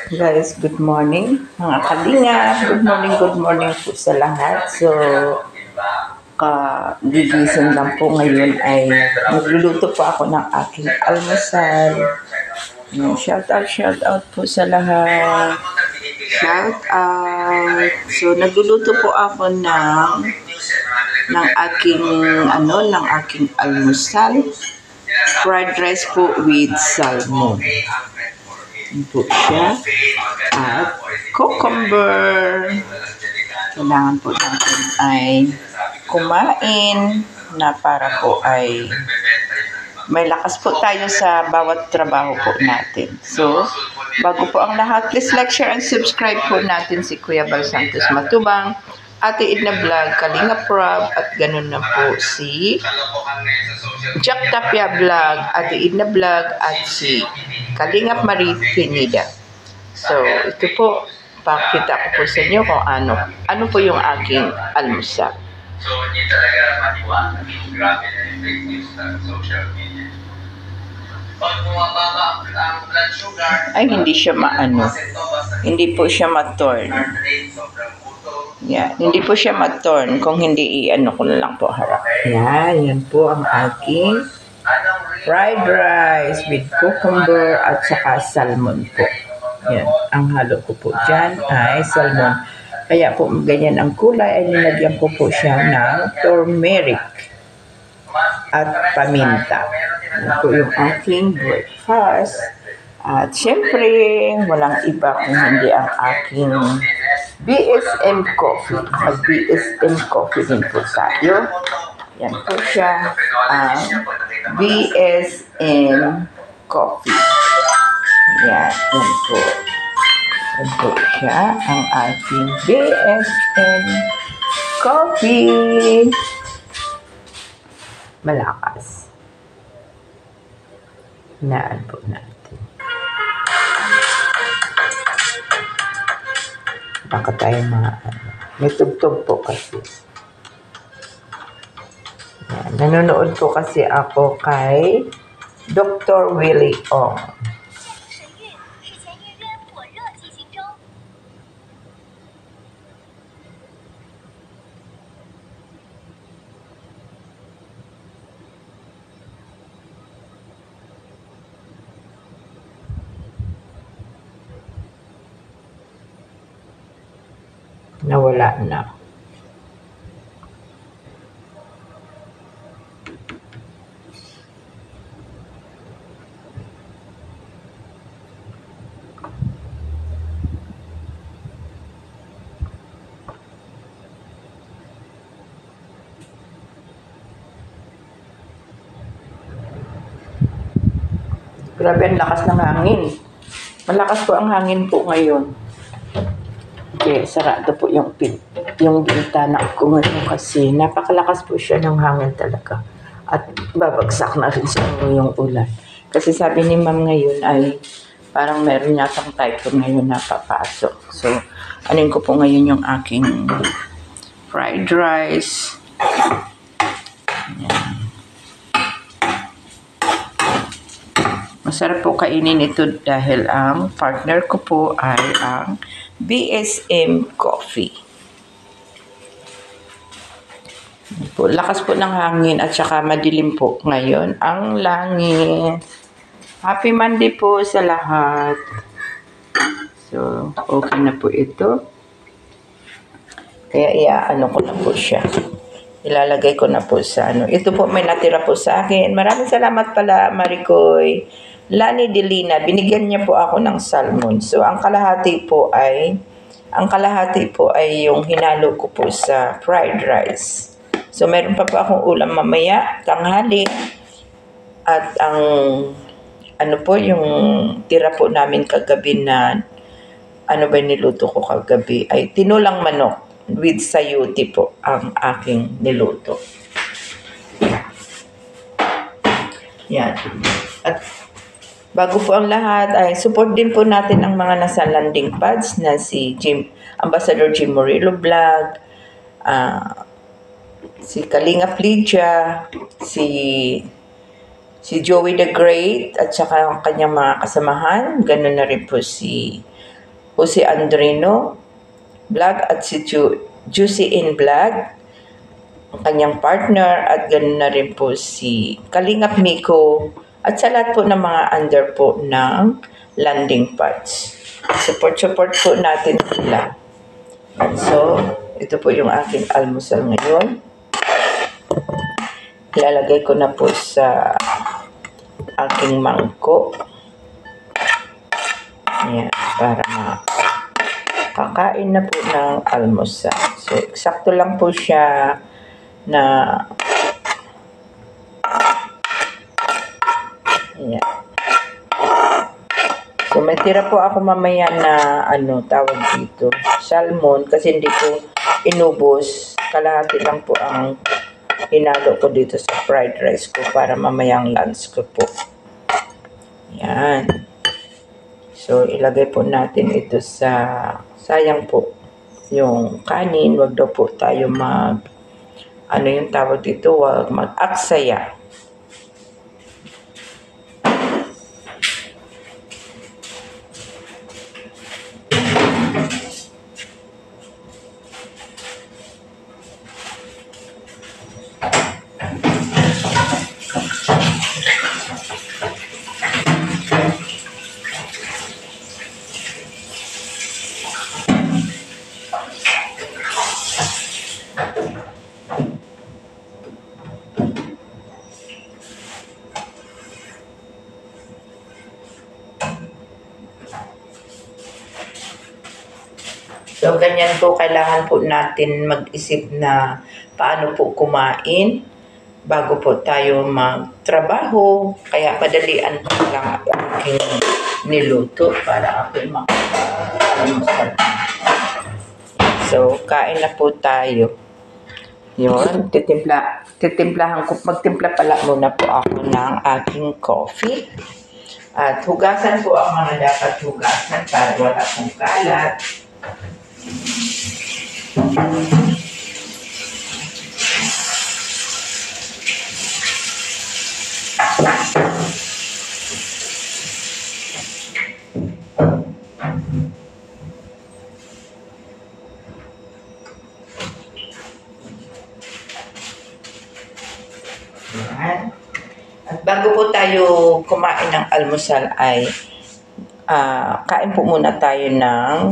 Guys, good morning. Mga kalinga, good morning po sa lahat. So, gigising lang po ngayon ay nagluluto po ako ng aking almusal. Shout out po sa lahat. Shout out. So, nagluluto po ako ng aking almusal. Fried rice po with salmon. Yun po siya. At cucumber. Kailangan po natin ay kumain na para po ay may lakas po tayo sa bawat trabaho po natin. So, bago po ang lahat, please like, share, and subscribe po natin si Kuya Bal Santos Matubang, Ate Edna Vlog, Kalinga Prab, at ganun na po si Jack Tapia Vlog, Ate Edna Vlog, at si Kalingap Marie Pinida. So, ito po, pakita ko po sa inyo kung ano po yung aking almusal. So, hindi talaga matiwala. Grabe na yung fake news sa social media. Pag bumababa ang blood sugar, ay hindi siya hindi po siya ma-turn. Yan, hindi po siya ma-turn kung hindi ko na lang po harap. Yan po ang aking fried rice with cucumber at saka salmon po. Yan, ang halo ko po dyan ay salmon. Kaya po ganyan ang kulay ay nilagyan ko po siya ng turmeric at paminta. Yan po yung aking breakfast. At syempre, walang iba kung hindi ang aking BSM coffee. Mag-BSM coffee din po tayo. Yan po siya ang BSM coffee. Yan po. Yan po siya ang ating BSM coffee. Malakas. Hinaan po natin. Baka tayo may tugtog po kasi. Yan. Nanonood po kasi ako kay Dr. Willie Ong. Nawala na. Grabe ang lakas ng hangin. Malakas po ang hangin po ngayon. Okay, sarado po yung bintana ko ngayon kasi napakalakas po siya ng hangin talaga. At babagsak na rin sa yung ulan. Kasi sabi ni ma'am ngayon ay parang meron yatang typhoon ngayon na papasok. So, anin ko po ngayon yung aking fried rice. Ayan. Masarap po kainin ito dahil ang partner ko po ay ang BSM Coffee. Lakas po ng hangin at saka madilim po ngayon ang langit. Happy Monday po sa lahat. So, okay na po ito. Kaya ko na po siya. Ilalagay ko na po sa Ito po may natira po sa akin. Maraming salamat pala, Maricoy. Lani Delina, binigyan niya po ako ng salmon. So, ang kalahati po ay yung hinalo ko po sa fried rice. So, meron pa po akong ulam mamaya, tanghali. At yung tira po namin kagabi na, niluto ko kagabi, ay tinulang manok with sayuti po ang aking niluto. Yan. At bago po ang lahat, ay support din po natin ang mga nasa landing pads na si Ambassador Jim Murillo Vlog, si Kalinga Lydia, si Joey the Great, at saka ang kanyang mga kasamahan. Ganun na rin po si Jose Andrino Vlog at si Juicy in Vlog, ang kanyang partner, at ganoon na rin po si Kalingap Miko, at sa lahat po ng mga under po ng Landing Pads. Support po natin sila. So, ito po yung aking almusal ngayon. Ilalagay ko na po sa aking mangkok. Ayan, para makakain na po ng almusal. So, eksakto lang po siya na ayan. So, may tira po ako mamaya na tawag dito, salmon, kasi hindi ko inubos. Kalahati lang po ang hinalo ko dito sa fried rice ko para mamayang lunch ko po. Yan. So, ilagay po natin ito sa, sayang po, yung kanin. Wag daw po tayo yung tawag dito, wag mag-aksaya. So, ganyan po, kailangan po natin mag-isip na paano po kumain bago po tayo magtrabaho. Kaya padalian po lang ang aking niluto para ako makapag-almusal. So, kain na po tayo. Yun, magtimpla pala muna po ako ng aking coffee. At hugasan po ang mga dapat hugasan para wala pong kalat. Yan. At bago po tayo kumain ng almusal ay kain po muna tayo ng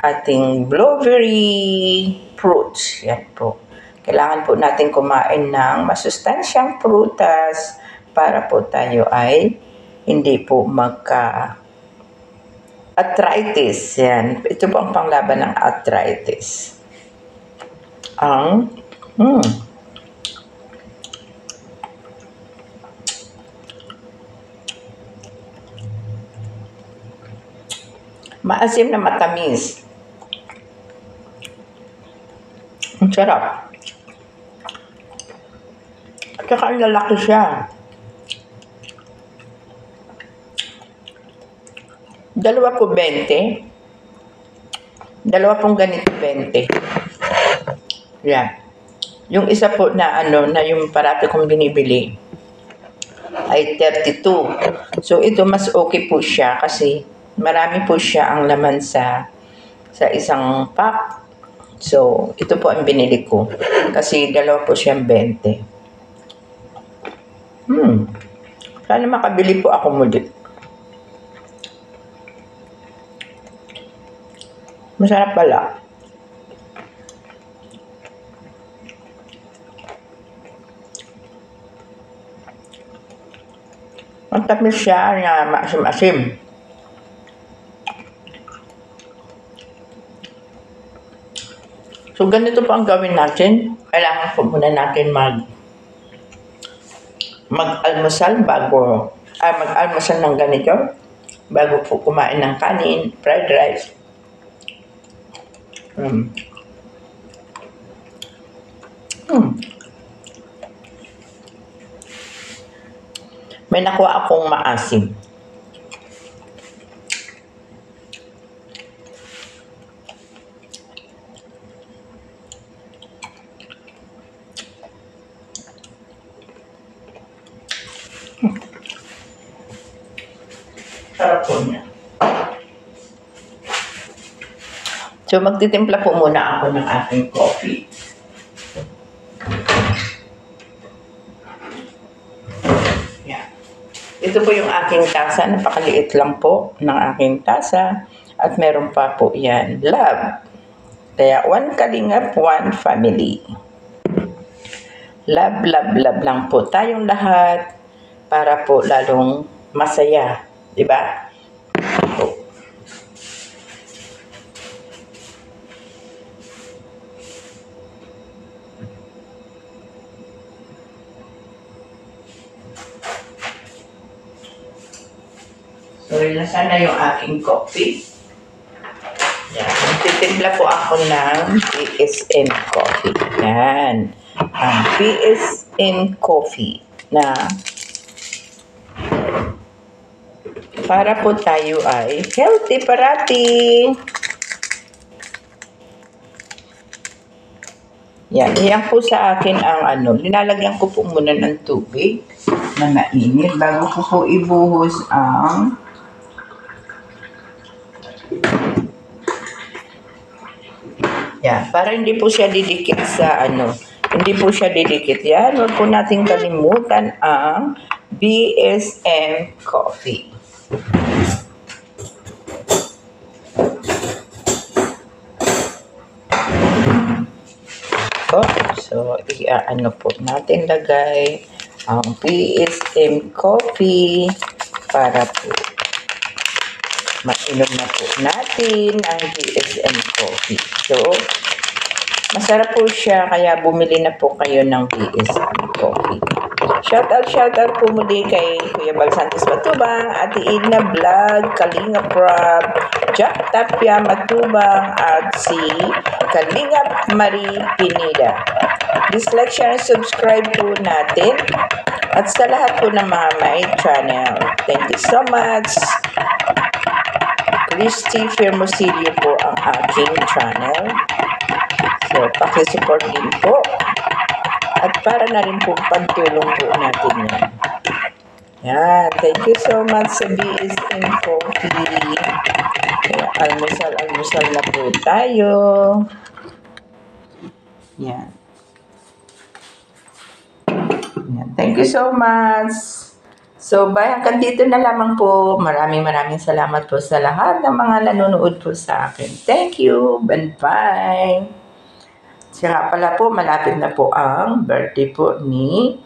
ating blueberry fruits. Yan po. Kailangan po natin kumain ng masustansyang prutas para po tayo ay hindi po magka-arthritis. Yan. Ito po ang panglaban ng arthritis. Maasim na matamis. Ang sarap. At saka ang lalaki siya. Dalawa po 20. Dalawa pong ganito 20. Yan. Yung isa po na na yung parati kong binibili ay 32. So ito mas okay po siya kasi marami po siya ang laman sa isang pack. So, ito po ang binili ko. Kasi dalawa po siyang 20. Sana makabili po ako muli. Masarap pala. Ang tamis siya na maasim-asim. So, ganito po ang gawin natin. Kailangan po muna natin mag-almusal mag-almusal ng ganito bago po kumain ng kanin, fried rice. May nakuha akong maasim. Sarap po niya. So, magtitimpla po muna ako ng aking coffee. Yan. Ito po yung aking tasa. Napakaliit lang po ng aking tasa. At meron pa po yan, love. Kaya, one kalingap, one family. Love, love, love lang po tayong lahat para po lalong masaya. Diba? So, nasa na yung aking coffee. Yan. Magtitimpla po ako ng PSM coffee. Yan. Ang PSM coffee na para po tayo ay healthy parati. Yan. Yan po sa akin ang linalagyan ko po muna ng tubig na mainit bago ko po ibuhos ang yan, para hindi po siya didikit sa hindi po siya didikit. Yan, huwag po nating kalimutan ang BSM coffee. So po natin lagay ang BSM coffee para po mainom na po natin ang BSM coffee. So, masarap po siya, kaya bumili na po kayo ng BSM coffee. Shout out po muli kay Kuya Bal Santos Matubang, Ate Edna Vlog, Kalinga Prab, Jack Tapia Matubang, at si Kalinga Marie Pineda. Dislike, share, and subscribe po natin. At sa lahat po ng mga my channel. Thank you so much. Christy Firmosilio po ang aking channel. So, pakisupport din po. At para na rin po pagtulong po natin yan. Yan. Thank you so much sa BSM Coffee. Kaya almusal na po tayo. Yan. Yan. Thank you so much. So, hanggang dito na lamang po. Maraming salamat po sa lahat ng mga nanonood po sa akin. Thank you. Bye-bye. Siya nga pala po, malapit na po ang birthday po ni